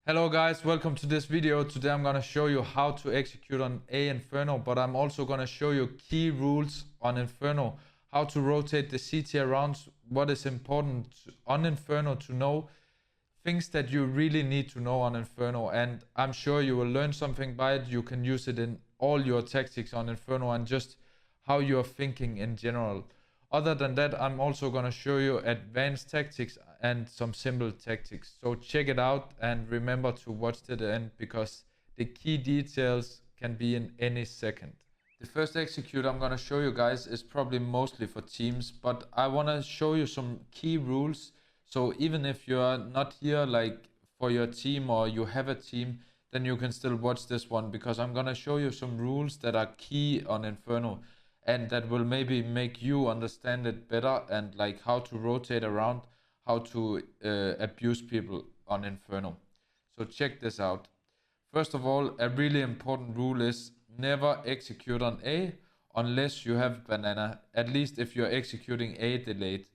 Hello guys, welcome to this video. Today I'm gonna show you how to execute on A Inferno, but I'm also gonna show you key rules on Inferno, how to rotate the CT around, what is important on Inferno to know, things that you really need to know on Inferno, and I'm sure you will learn something by it. You can use it in all your tactics on Inferno and just how you're thinking in general. Other than that, I'm also gonna show you advanced tactics and some simple tactics. So check it out and remember to watch to the end because the key details can be in any second. The first execute I'm gonna show you guys is probably mostly for teams, but I wanna show you some key rules. So even if you're not here like for your team or you have a team, then you can still watch this one because I'm gonna show you some rules that are key on Inferno and that will maybe make you understand it better and like how to rotate around, how to abuse people on Inferno. So check this out. First of all, a really important rule is never execute on A unless you have banana, at least if you're executing A delayed.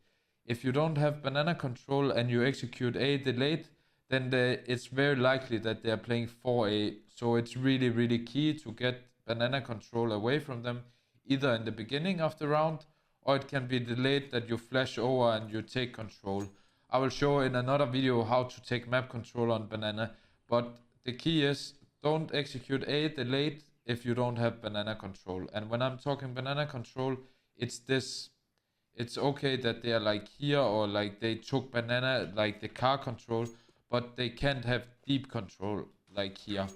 If you don't have banana control and you execute A delayed, then it's very likely that they're playing 4A. So it's really key to get banana control away from them, either in the beginning of the round or it can be delayed that you flash over and you take control. I will show in another video how to take map control on banana, but the key is don't execute A delayed if you don't have banana control. And when I'm talking banana control, it's this. It's okay that they are like here or like they took banana like the car control, but they can't have deep control like here.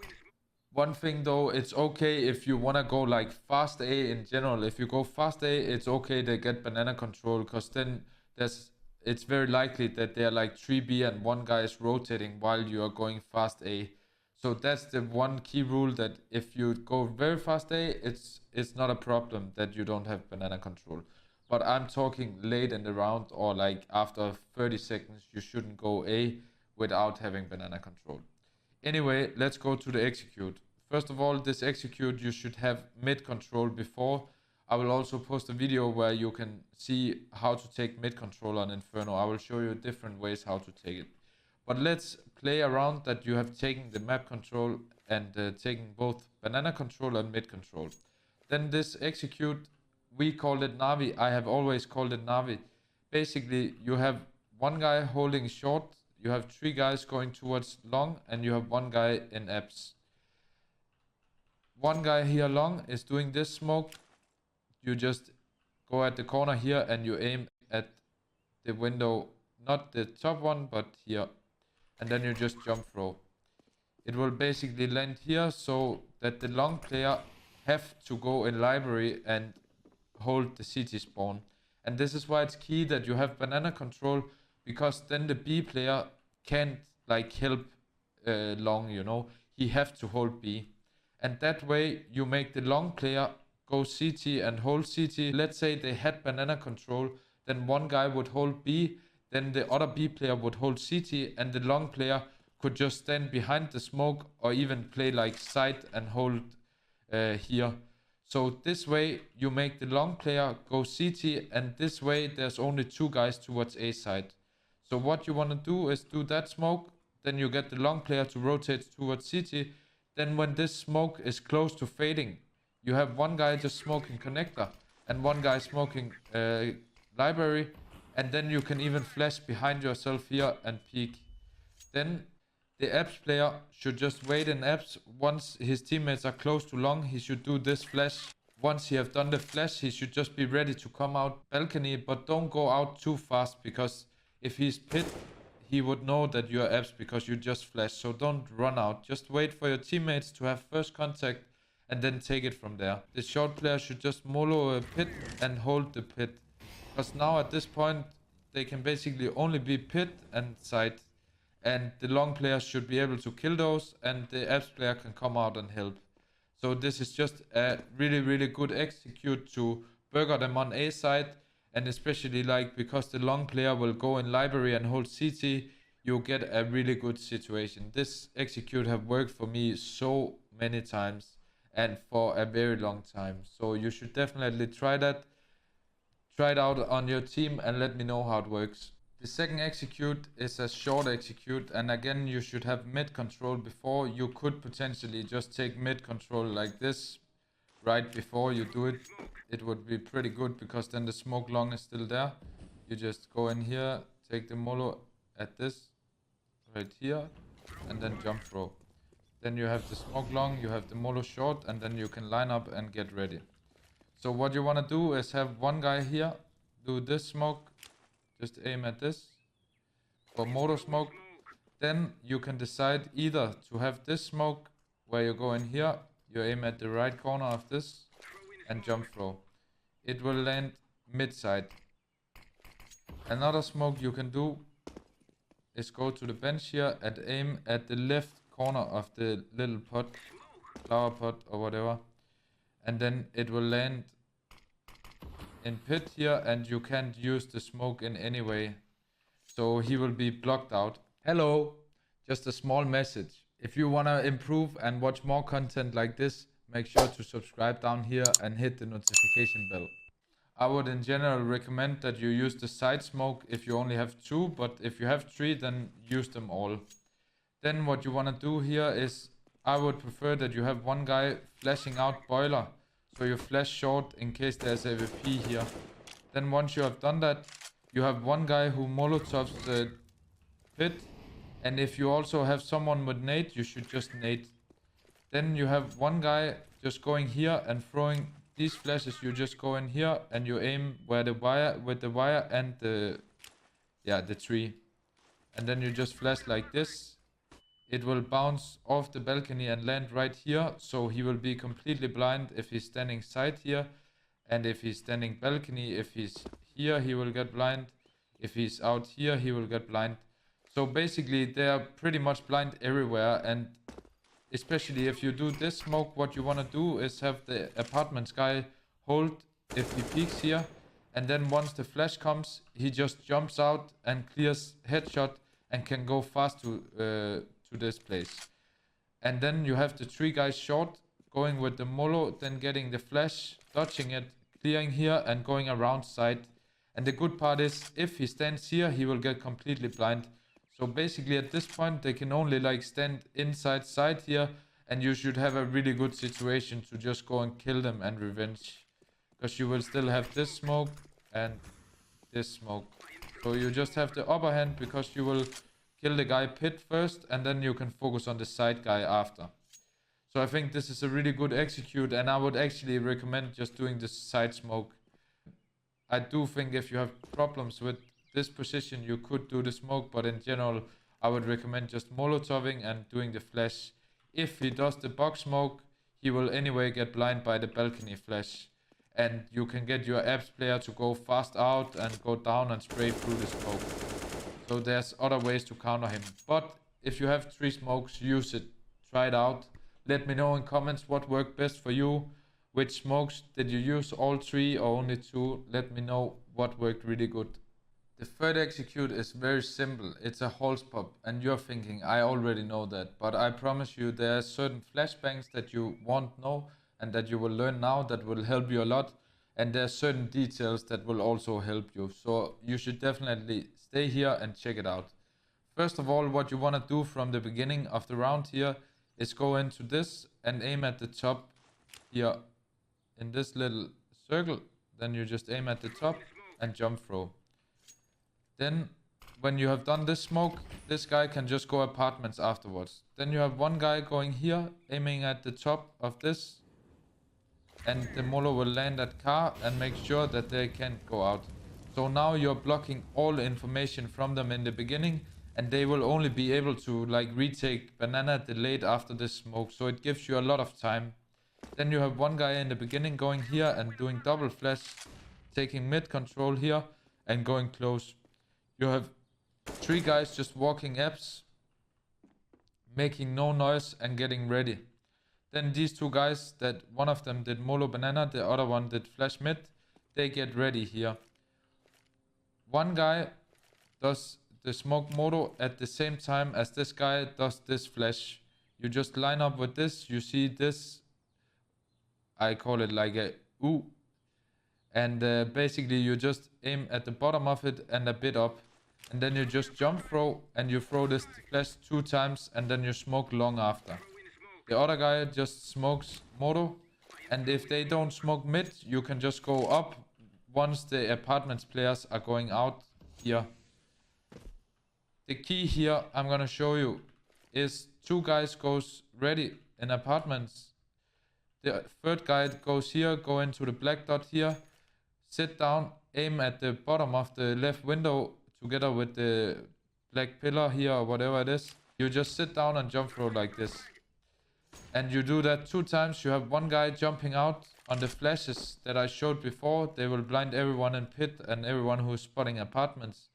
One thing though, it's okay if you want to go like fast A in general. If you go fast A, it's okay to get banana control because then it's very likely that they're like 3B and one guy is rotating while you are going fast A. So that's the one key rule, that if you go very fast A, it's not a problem that you don't have banana control. But I'm talking late in the round or like after 30 seconds, you shouldn't go A without having banana control. Anyway, let's go to the execute. First of all, this execute you should have mid control before. I will also post a video where you can see how to take mid control on Inferno. I will show you different ways how to take it. But let's play around that you have taken the map control and taken both banana control and mid control. Then this execute, we called it NAVI. I have always called it NAVI. Basically, you have one guy holding short, you have 3 guys going towards long, and you have 1 guy in apps. 1 guy here long is doing this smoke. You just go at the corner here and you aim at the window, not the top one, but here. And then you just jump throw. It will basically land here so that the long player have to go in library and hold the CT spawn. And this is why it's key that you have banana control, because then the B player can't like help long, you know. He have to hold B. And that way you make the long player go CT and hold CT. Let's say they had banana control, then 1 guy would hold B, then the other B player would hold CT, and the long player could just stand behind the smoke or even play like side and hold here. So this way you make the long player go CT, and this way there's only 2 guys towards A side. So what you want to do is do that smoke, then you get the long player to rotate towards CT. Then when this smoke is close to fading, you have 1 guy just smoking connector and 1 guy smoking library, and then you can even flash behind yourself here and peek. Then the apps player should just wait in apps. Once his teammates are close to long, he should do this flash. Once he have done the flash, he should just be ready to come out balcony, but don't go out too fast, because if he's pit, he would know that you are apps because you just flashed. So don't run out. Just wait for your teammates to have first contact and then take it from there. The short player should just molo a pit and hold the pit, because now at this point they can basically only be pit and side, and the long player should be able to kill those, and the apps player can come out and help. So this is just a really good execute to burger them on A side. And especially like because the long player will go in library and hold CT, you get a really good situation. This execute have worked for me so many times and for a very long time. So you should definitely try that. Try it out on your team and let me know how it works. The second execute is a short execute, and again you should have mid control before. You could potentially just take mid control like this right before you do it. It would be pretty good because then the smoke long is still there. You just go in here, take the molo at this right here, and then jump throw. Then you have the smoke long, you have the molo short, and then you can line up and get ready. So what you want to do is have one guy here, do this smoke, just aim at this for motor smoke. Then you can decide either to have this smoke where you go in here, you aim at the right corner of this and jump throw. It will land mid side. Another smoke you can do is go to the bench here and aim at the left corner of the little pot, flower pot or whatever, and then it will land in pit here and you can't use the smoke in any way, so he will be blocked out. Hello, just a small message. If you want to improve and watch more content like this, make sure to subscribe down here and hit the notification bell. I would in general recommend that you use the side smoke if you only have 2, but if you have 3 then use them all. Then what you want to do here is, I would prefer that you have one guy flashing out boiler, so you flash short in case there's AWP here. Then once you have done that, you have one guy who molotovs the pit, and if you also have someone with nade, you should just nade. Then you have one guy just going here and throwing these flashes. You just go in here and you aim where the wire, with the wire and the tree, and then you just flash like this. It will bounce off the balcony and land right here, so he will be completely blind if he's standing side here, and if he's standing balcony, if he's here he will get blind, if he's out here he will get blind. So basically they are pretty much blind everywhere, and especially if you do this smoke, what you want to do is have the apartments guy hold if he peeks here, and then once the flash comes he just jumps out and clears headshot and can go fast to this place. And then you have the 3 guys short going with the molo, then getting the flash, dodging it, clearing here and going around side. And the good part is, if he stands here he will get completely blind. So basically at this point they can only like stand inside side here, and you should have a really good situation to just go and kill them and revenge, because you will still have this smoke and this smoke. So you just have the upper hand because you will kill the guy pit first and then you can focus on the side guy after. So I think this is a really good execute, and I would actually recommend just doing the side smoke. I do think if you have problems with this position you could do the smoke, but in general I would recommend just molotoving and doing the flash. If he does the box smoke he will anyway get blind by the balcony flash, and you can get your apps player to go fast out and go down and spray through the smoke. So there's other ways to counter him, but if you have 3 smokes, use it, try it out. Let me know in comments what worked best for you. Which smokes did you use, all 3 or only 2? Let me know what worked really good. The third execute is very simple. It's a Halls pop, and you're thinking I already know that, but I promise you there are certain flashbangs that you won't know and that you will learn now that will help you a lot, and there are certain details that will also help you. So you should definitely stay here and check it out. First of all, what you want to do from the beginning of the round here is go into this and aim at the top here in this little circle. Then you just aim at the top and jump throw. Then when you have done this smoke, this guy can just go apartments afterwards. Then you have one guy going here aiming at the top of this, and the molo will land at car and make sure that they can't go out. So now you're blocking all information from them in the beginning, and they will only be able to like retake banana delayed after this smoke, so it gives you a lot of time. Then you have one guy in the beginning going here and doing double flash, taking mid control here and going close. You have 3 guys just walking apps, making no noise and getting ready. Then these 2 guys, that one of them did molo banana, the other one did flash mid, they get ready here. One guy does the smoke moto at the same time as this guy does this flash. You just line up with this, you see this, I call it like a ooh, and basically you just aim at the bottom of it and a bit up. and then you just jump throw, and you throw this flash 2 times, and then you smoke long after. The other guy just smokes moto, and if they don't smoke mid, you can just go up once the apartments players are going out here. The key here I'm gonna show you is 2 guys goes ready in apartments. The third guy goes here, go into the black dot here, sit down, aim at the bottom of the left window together with the black pillar here or whatever it is. You just sit down and jump throw like this. And you do that 2 times. You have 1 guy jumping out on the flashes that I showed before. They will blind everyone in pit and everyone who is spotting apartments.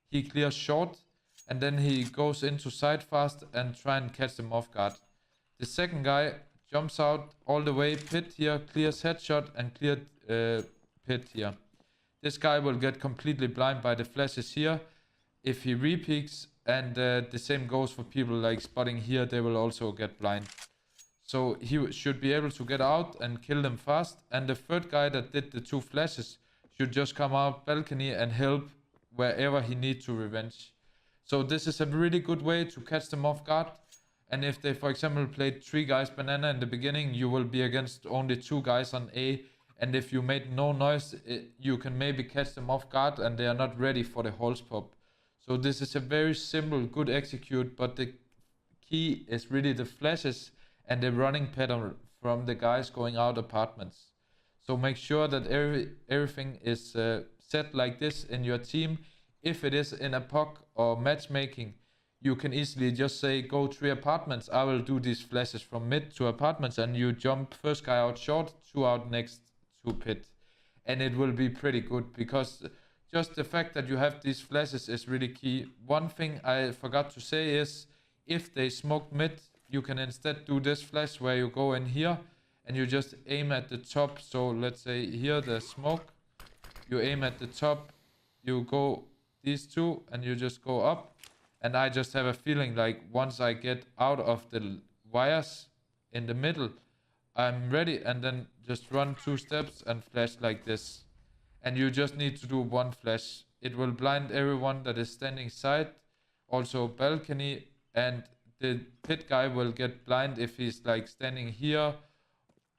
He clears short, and then he goes into side fast and try and catch them off guard. The second guy jumps out all the way pit here, clears headshot and cleared pit here. This guy will get completely blind by the flashes here if he repeaks, and the same goes for people like spotting here. They will also get blind. So he should be able to get out and kill them fast. And the third guy that did the 2 flashes should just come out balcony and help wherever he needs to revenge. So this is a really good way to catch them off guard. And if they, for example, played 3 guys banana in the beginning, you will be against only 2 guys on A. And if you made no noise, you can maybe catch them off guard and they are not ready for the holes pop. So this is a very simple, good execute, but the key is really the flashes and the running pattern from the guys going out apartments. So make sure that everything is set like this in your team. If it is in a POC or matchmaking, you can easily just say, go 3 apartments, I will do these flashes from mid to apartments, and you jump first guy out short, 2 out next to pit. And it will be pretty good, because just the fact that you have these flashes is really key. One thing I forgot to say is, if they smoke mid, you can instead do this flash where you go in here and you just aim at the top. So let's say here the smoke, you aim at the top, you go these 2 and you just go up. And I just have a feeling like once I get out of the wires in the middle, I'm ready, and then just run 2 steps and flash like this. And you just need to do 1 flash. It will blind everyone that is standing side, also balcony, and the pit guy will get blind if he's like standing here.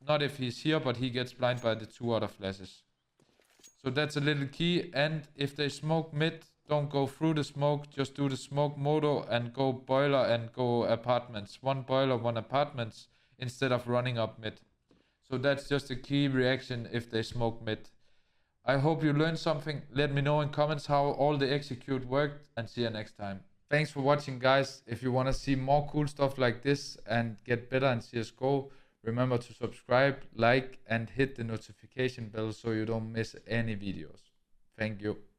Not if he's here, but he gets blind by the 2 other flashes. So that's a little key. And if they smoke mid, don't go through the smoke, just do the smoke moto and go boiler and go apartments. 1 boiler, 1 apartments, instead of running up mid. So that's just a key reaction if they smoke mid. I hope you learned something. Let me know in comments how all the execute worked, and see you next time. Thanks for watching, guys. If you want to see more cool stuff like this and get better in CSGO, remember to subscribe, like, and hit the notification bell so you don't miss any videos. Thank you.